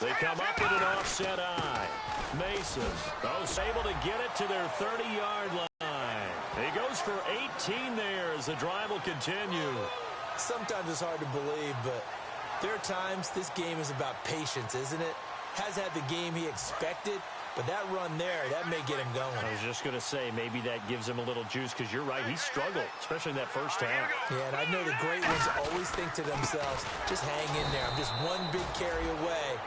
They come up with an offset eye. Mason, able to get it to their 30-yard line. He goes for 18 there as the drive will continue. Sometimes it's hard to believe, but there are times this game is about patience, isn't it? Has had the game he expected, but that run there, that may get him going. I was just going to say, maybe that gives him a little juice, because you're right, he struggled, especially in that first half. Yeah, and I know the great ones always think to themselves, just hang in there. I'm just one big carry away.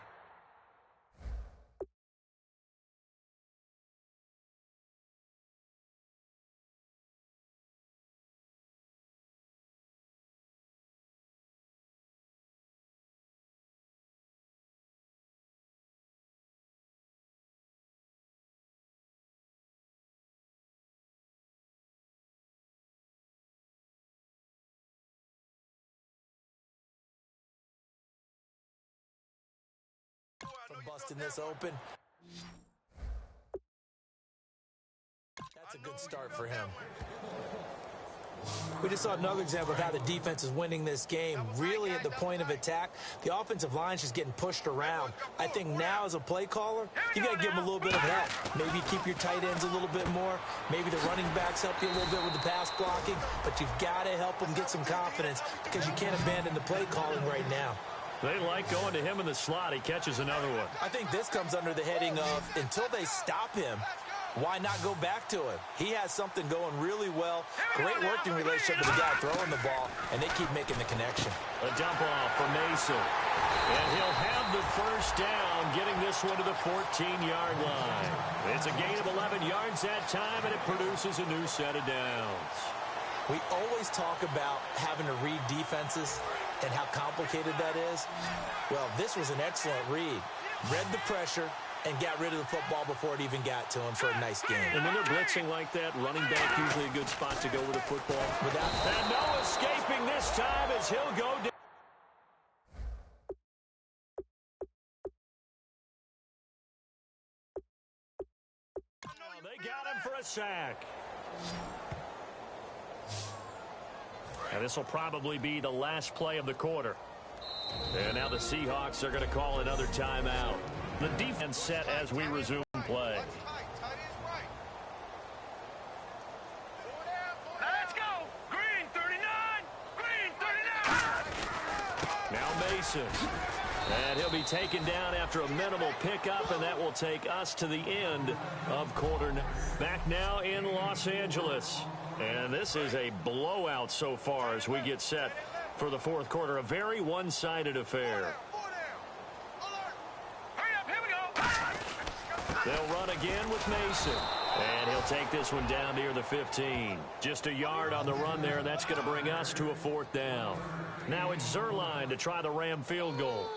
From busting this open. That's a good start for him. We just saw another example of how the defense is winning this game. Really at the point of attack, the offensive line is just getting pushed around. I think now as a play caller, you got to give them a little bit of help. Maybe keep your tight ends a little bit more. Maybe the running backs help you a little bit with the pass blocking. But you've got to help them get some confidence because you can't abandon the play calling right now. They like going to him in the slot. He catches another one. I think this comes under the heading of until they stop him, why not go back to him? He has something going really well. Great working relationship with the guy throwing the ball, and they keep making the connection. A dump off for Mason. And he'll have the first down, getting this one to the 14-yard line. It's a gain of 11 yards that time, and it produces a new set of downs. We always talk about having to read defenses and how complicated that is. Well, this was an excellent read. Read the pressure and got rid of the football before it even got to him for a nice game. And when they're blitzing like that, running back usually a good spot to go with the football. And no escaping this time as he'll go down. They got him for a sack. And this will probably be the last play of the quarter. And now the Seahawks are going to call another timeout. The defense set as we resume play. Let's go! Green 39! Green 39! Now Mason. And he'll be taken down after a minimal pickup, and that will take us to the end of quarter. Back now in Los Angeles. And this is a blowout so far as we get set for the fourth quarter. A very one-sided affair. They'll run again with Mason. And he'll take this one down near the 15. Just a yard on the run there, and that's going to bring us to a fourth down. Now it's Zerline to try the Ram field goal.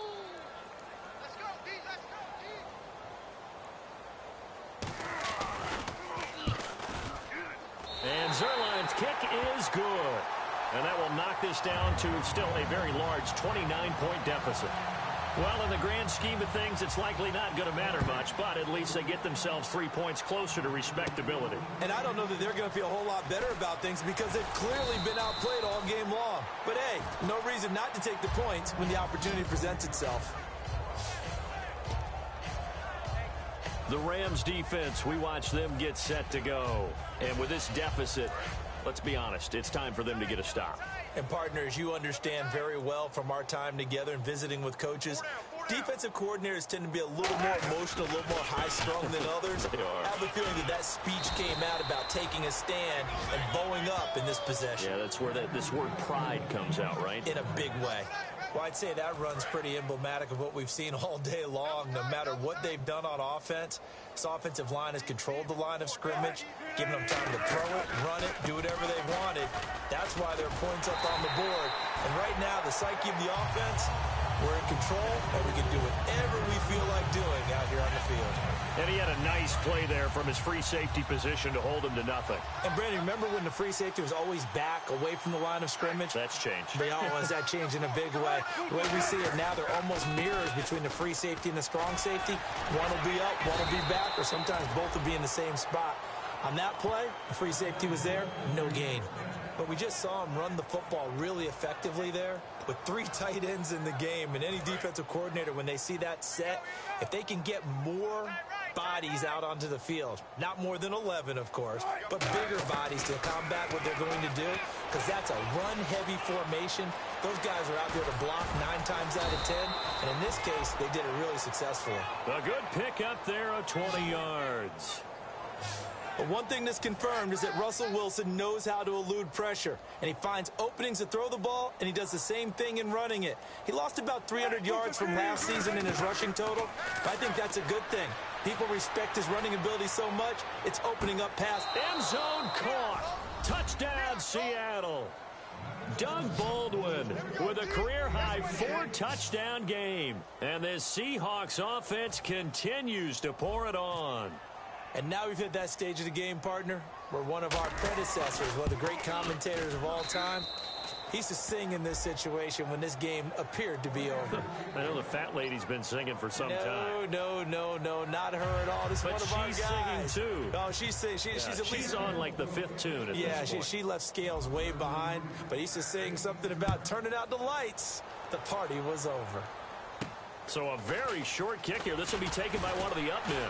And Zerline's kick is good. And that will knock this down to still a very large 29-point deficit. Well, in the grand scheme of things, it's likely not going to matter much, but at least they get themselves 3 points closer to respectability. And I don't know that they're going to feel a whole lot better about things because they've clearly been outplayed all game long. But, hey, no reason not to take the points when the opportunity presents itself. The Rams defense, we watch them get set to go. And with this deficit, let's be honest, it's time for them to get a stop. And partners, you understand very well from our time together and visiting with coaches, defensive coordinators tend to be a little more emotional, a little more high-strung than others. I have a feeling that speech came out about taking a stand and bowing up in this possession. Yeah, that's where this word pride comes out, right? In a big way. Well, I'd say that run's pretty emblematic of what we've seen all day long. No matter what they've done on offense, this offensive line has controlled the line of scrimmage, given them time to throw it, run it, do whatever they wanted. That's why there are points up on the board. And right now, the psyche of the offense, we're in control, and we can do whatever we feel like doing out here on the field. And he had a nice play there from his free safety position to hold him to nothing. And, Brandon, remember when the free safety was always back away from the line of scrimmage? That's changed. They always that changed in a big way. The way we see it now, they're almost mirrors between the free safety and the strong safety. One will be up, one will be back, or sometimes both will be in the same spot. On that play, the free safety was there, no gain. But we just saw him run the football really effectively there with 3 tight ends in the game. And any defensive coordinator, when they see that set, if they can get more bodies out onto the field, not more than 11, of course, but bigger bodies to combat what they're going to do, because that's a run-heavy formation. Those guys are out there to block 9 times out of 10, and in this case, they did it really successfully. A good pickup there of 20 yards. But one thing that's confirmed is that Russell Wilson knows how to elude pressure, and he finds openings to throw the ball, and he does the same thing in running it. He lost about 300 yards from last season in his rushing total, but I think that's a good thing. People respect his running ability so much, it's opening up pass. End zone caught. Touchdown, Seattle. Doug Baldwin with a career-high 4-touchdown game. And this Seahawks offense continues to pour it on. And now we've hit that stage of the game, partner, where one of our predecessors, one of the great commentators of all time, he used to sing in this situation when this game appeared to be over. I know the fat lady's been singing for some time. No, not her at all. This is one of our guys. She's singing too. Oh, she's singing. She's on like the 5th tune at this point. She left Scales way behind, but he used to sing something about turning out the lights. The party was over. So a very short kick here. This will be taken by one of the up men.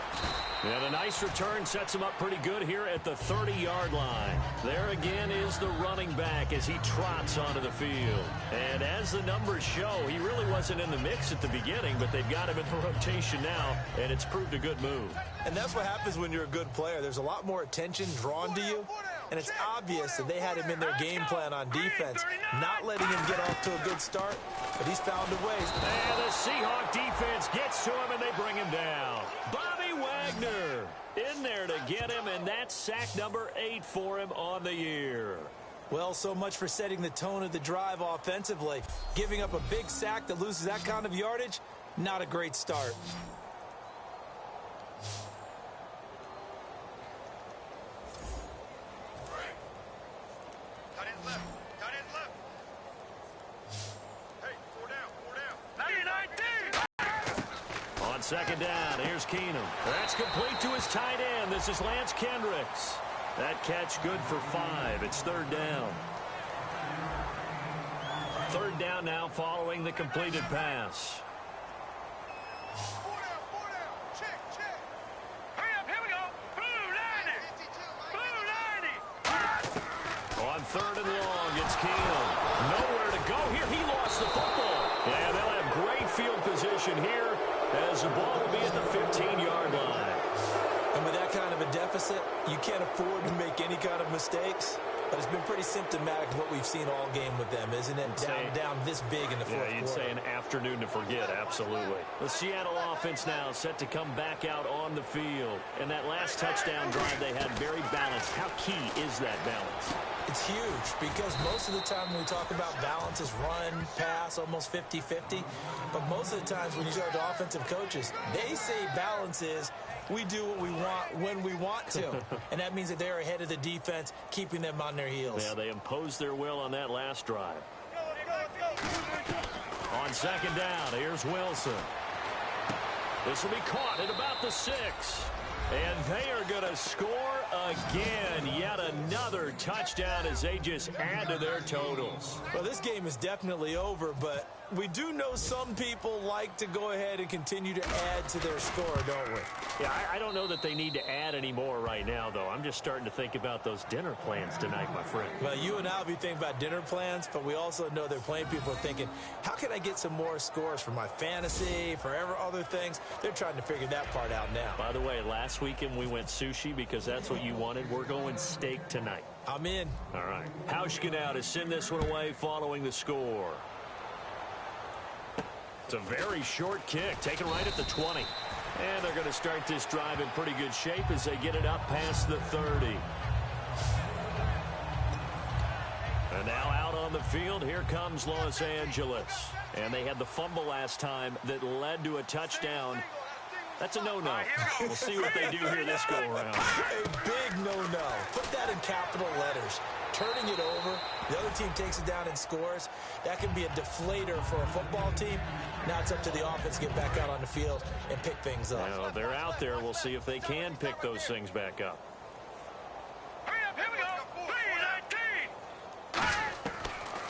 And a nice return sets him up pretty good here at the 30-yard line. There again is the running back as he trots onto the field. And as the numbers show, he really wasn't in the mix at the beginning, but they've got him in the rotation now, and it's proved a good move. And that's what happens when you're a good player. There's a lot more attention drawn to you. And it's obvious that they had him in their game plan on defense, not letting him get off to a good start, but he's found a way. And the Seahawk defense gets to him, and they bring him down. Bobby Wagner in there to get him, and that's sack number 8 for him on the year. Well, so much for setting the tone of the drive offensively. Giving up a big sack that loses that kind of yardage, not a great start. On second down, here's Keenum. That's complete to his tight end. This is Lance Kendricks. That catch good for 5. It's 3rd down. 3rd down now following the completed pass. On 3rd and long, it's Keenum. Nowhere to go here. He lost the football. And they'll have great field position here as the ball will be at the 15-yard line. And with that kind of a deficit, you can't afford to make any kind of mistakes. But it's been pretty symptomatic of what we've seen all game with them, isn't it? Down this big in the fourth quarter. Yeah, you'd say an afternoon to forget, absolutely. The Seattle offense now set to come back out on the field. And that last touchdown drive they had very balanced. How key is that balance? It's huge because most of the time when we talk about balance is run, pass, almost 50-50. But most of the times when you talk to offensive coaches, they say balance is we do what we want when we want to. And that means that they're ahead of the defense, keeping them on their heels. Yeah, they imposed their will on that last drive. On second down, here's Wilson. This will be caught at about the 6. And they are going to score again. Yet another touchdown as they just add to their totals. Well, this game is definitely over, but we do know some people like to go ahead and continue to add to their score, don't we? Yeah, I don't know that they need to add any more right now, though. I'm just starting to think about those dinner plans tonight, my friend. Well, you and I will be thinking about dinner plans, but we also know they're playing people are thinking, how can I get some more scores for my fantasy, for other things? They're trying to figure that part out now. By the way, last weekend we went sushi because that's what you wanted. We're going steak tonight. I'm in. All right. Hauschka now to send this one away following the score. It's a very short kick, taken right at the 20. And they're going to start this drive in pretty good shape as they get it up past the 30. And now out on the field, here comes Los Angeles. And they had the fumble last time that led to a touchdown. That's a no-no. We'll see what they do here this go-around. A big no-no. Put that in capital letters. Turning it over, the other team takes it down and scores. That can be a deflator for a football team. Now it's up to the offense to get back out on the field and pick things up. Now, they're out there. We'll see if they can pick those things back up. Hurry up, here we go. 3:19.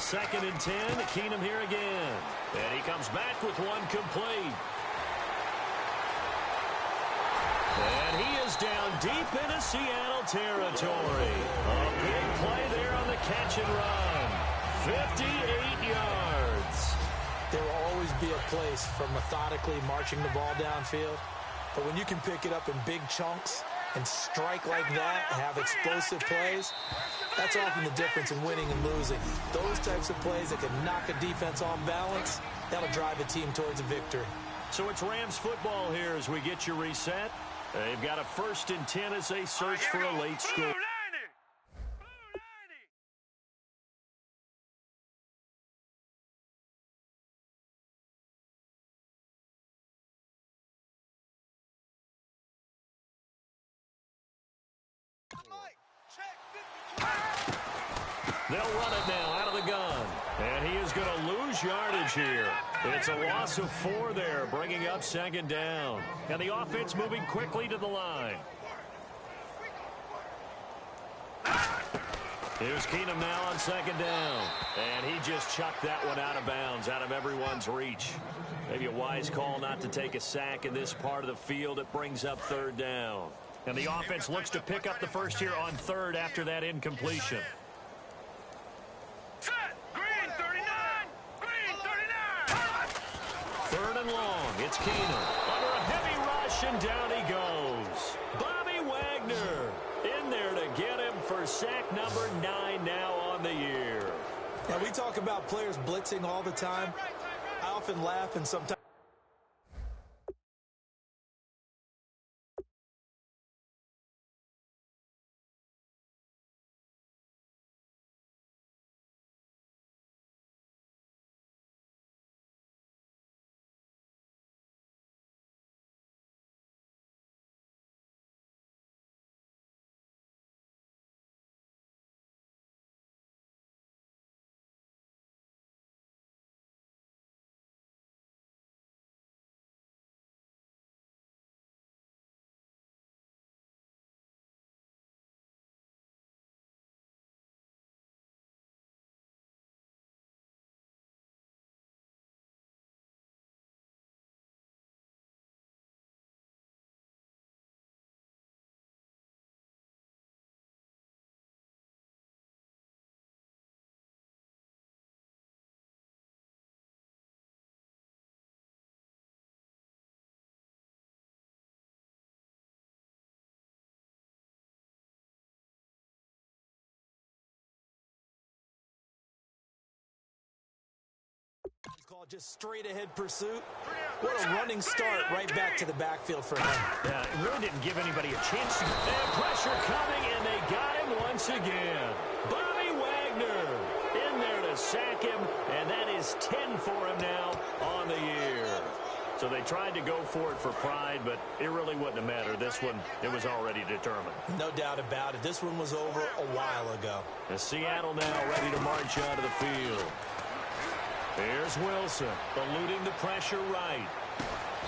2nd and 10. Keenum here again. And he comes back with one complete. And he is down deep into Seattle territory. A big play there on the catch and run. 58 yards. There will always be a place for methodically marching the ball downfield. But when you can pick it up in big chunks and strike like that, have explosive plays, that's often the difference in winning and losing. Those types of plays that can knock a defense off balance, that'll drive a team towards a victory. So it's Rams football here as we get you reset. They've got a 1st and 10 as they search for a late score. They'll run it now out of the gun. And he is going to lose yardage here. It's a loss of 4 there, bringing up 2nd down. And the offense moving quickly to the line. Here's Keenum now on 2nd down. And he just chucked that one out of bounds, out of everyone's reach. Maybe a wise call not to take a sack in this part of the field. It brings up 3rd down. And the offense looks to pick up the first here on 3rd after that incompletion. Green 39! Green 39! 3rd and long. It's Keenum. Under a heavy rush, and down he goes. Bobby Wagner in there to get him for sack number 9 now on the year. Now, we talk about players blitzing all the time. I often laugh and sometimes called just straight-ahead pursuit. What a running start right back to the backfield for him. Yeah, it really didn't give anybody a chance. They have pressure coming, and they got him once again. Bobby Wagner in there to sack him, and that is 10 for him now on the year. So they tried to go for it for pride, but it really wouldn't have mattered. This one, it was already determined. No doubt about it. This one was over a while ago. And Seattle now ready to march out of the field. Here's Wilson, eluding the pressure right.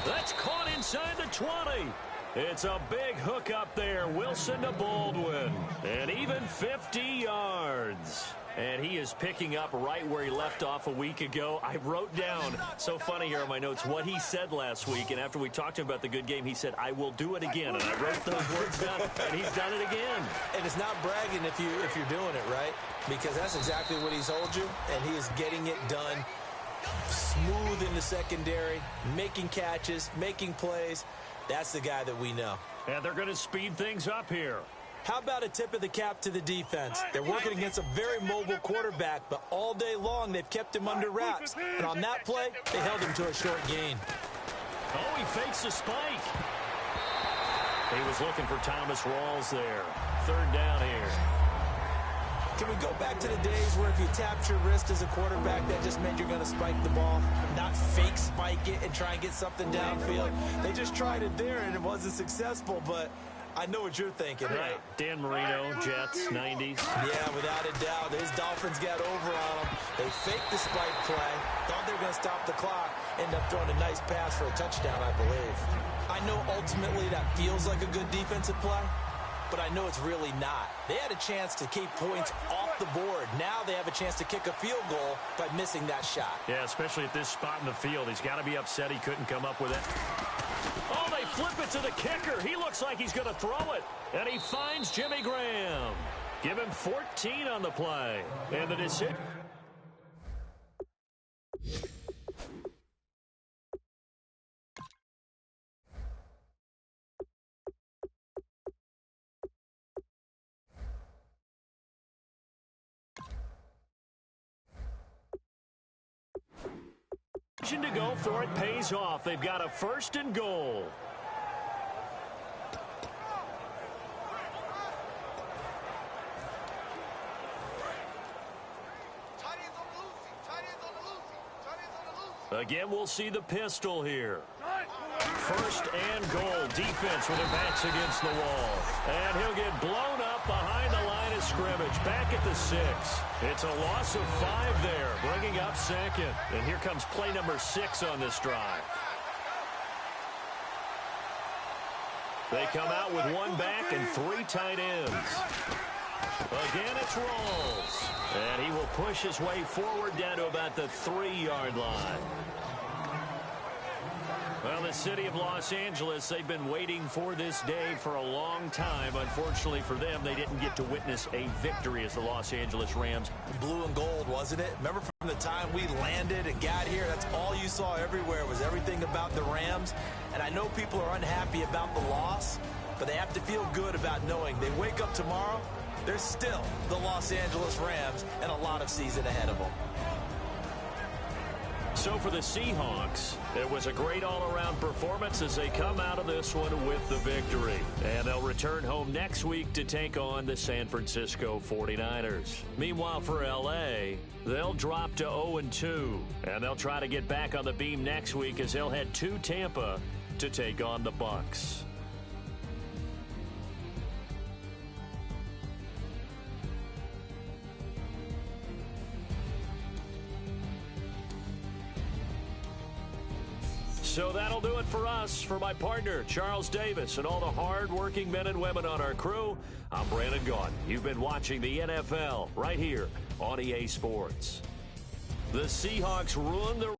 That's caught inside the 20. It's a big hook up there. Wilson to Baldwin. And even 50 yards. And he is picking up right where he left off a week ago. I wrote down, so funny here on my notes, what he said last week. And after we talked to him about the good game, he said, I will do it again. And I wrote those words down, and he's done it again. And it's not bragging if you're doing it, right? Because that's exactly what he's told you, and he is getting it done. Smooth in the secondary, making catches, making plays. That's the guy that we know. And they're going to speed things up here. How about a tip of the cap to the defense? They're working against a very mobile quarterback, but all day long they've kept him under wraps. And on that play, they held him to a short gain. Oh, he fakes a spike. He was looking for Thomas Rawls there. 3rd down here. Can we go back to the days where if you tapped your wrist as a quarterback, that just meant you're going to spike the ball, not fake spike it and try and get something downfield? They just tried it there, and it wasn't successful, but I know what you're thinking, right? Dan Marino, Jets, 90s. Yeah, without a doubt. His Dolphins got over on them. They faked the spike play, thought they were going to stop the clock, end up throwing a nice pass for a touchdown, I believe. I know ultimately that feels like a good defensive play, but I know it's really not. They had a chance to keep points off the board. Now they have a chance to kick a field goal by missing that shot. Yeah, especially at this spot in the field. He's got to be upset he couldn't come up with it. Oh, they flip it to the kicker. He looks like he's going to throw it. And he finds Jimmy Graham. Give him 14 on the play. And the decision. To go for it pays off. They've got a 1st and goal. Again, we'll see the pistol here. 1st and goal. Defense with their backs against the wall. And he'll get blown up behind the line of scrimmage. Back at the 6. It's a loss of 5 there, bringing up 2nd. And here comes play number 6 on this drive. They come out with 1 back and 3 tight ends. Again, it's Rawls. And he will push his way forward down to about the 3-yard line. Well, the city of Los Angeles, they've been waiting for this day for a long time. Unfortunately for them, they didn't get to witness a victory as the Los Angeles Rams. Blue and gold, wasn't it? Remember from the time we landed and got here, that's all you saw everywhere was everything about the Rams. And I know people are unhappy about the loss, but they have to feel good about knowing they wake up tomorrow, they're still the Los Angeles Rams and a lot of season ahead of them. So for the Seahawks, it was a great all-around performance as they come out of this one with the victory. And they'll return home next week to take on the San Francisco 49ers. Meanwhile, for L.A., they'll drop to 0-2. And they'll try to get back on the beam next week as they'll head to Tampa to take on the Bucs. So that'll do it for us. For my partner, Charles Davis, and all the hard-working men and women on our crew, I'm Brandon Gaudin. You've been watching the NFL right here on EA Sports. The Seahawks ruined the